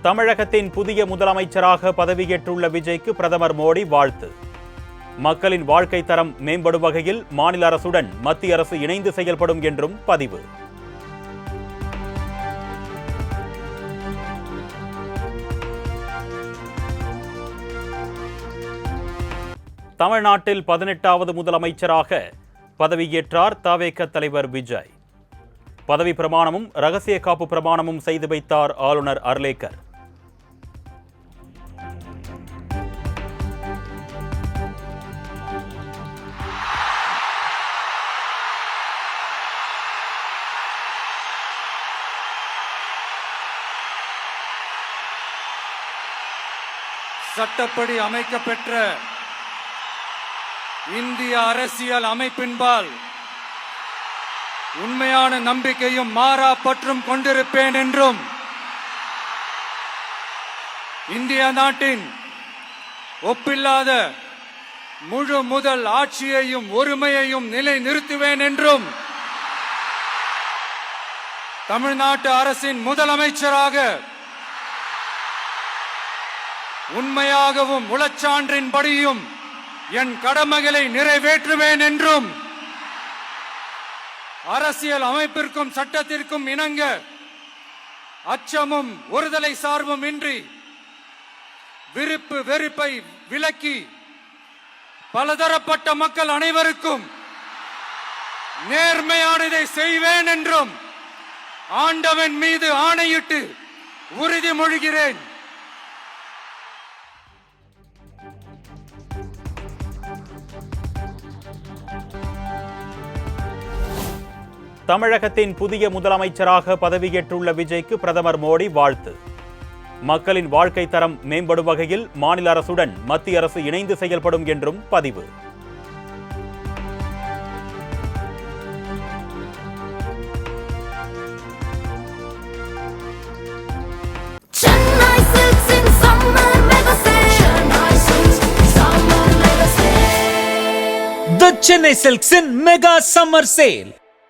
தமிழகத்தின் புதிய முதலமைச்சராக பதவியேற்றுள்ள விஜய்க்கு பிரதமர் மோடி வாழ்த்து. மக்களின் வாழ்க்கை தரம் மேம்படும் வகையில் மாநில அரசுடன் மத்திய அரசு இணைந்து செயல்படும் என்றும் பதிவு. தமிழ்நாட்டில் 18வது முதலமைச்சராக பதவியேற்றார் தவேக தலைவர் விஜய். பதவி பிரமாணமும் ரகசிய காப்பு பிரமாணமும் செய்து வைத்தார் ஆளுநர் அர்லேக்கர். சட்டப்படி அமைக்கப்பெற்ற இந்திய அரசியல் அமைப்பின்பால் உண்மையான நம்பிக்கையும் மாறா பற்றும் கொண்டிருப்பேன் என்றும் இந்திய நாட்டின் ஒப்பில்லாத முழு முதல் ஆட்சியையும் ஒருமையையும் நிலை நிறுத்துவேன் என்றும் தமிழ்நாட்டு அரசின் முதலமைச்சராக உண்மையாகவும் உளச்சான்றின்படியும் என் கடமைகளை நிறைவேற்றுவேன் என்றும் அரசியல் அமைப்பிற்கும் சட்டத்திற்கும் இணங்க அச்சமும் ஒருதலை சார்பும் இன்றி விருப்பு வெறுப்பை விலக்கி பலதரப்பட்ட மக்கள் அனைவருக்கும் நேர்மையானதை செய்வேன் என்றும் ஆண்டவன் மீது ஆணையிட்டு உறுதிமொழிகிறேன். தமிழகத்தின் புதிய முதலமைச்சராக பதவியேற்றுள்ள விஜய்க்கு பிரதமர் மோடி வாழ்த்து. மக்களின் வாழ்க்கை தரம் மேம்படும் வகையில் மாநில அரசுடன் மத்திய அரசு இணைந்து செயல்படும் என்றும் பதிவு. The Chennai Silks in Mega Summer Sale.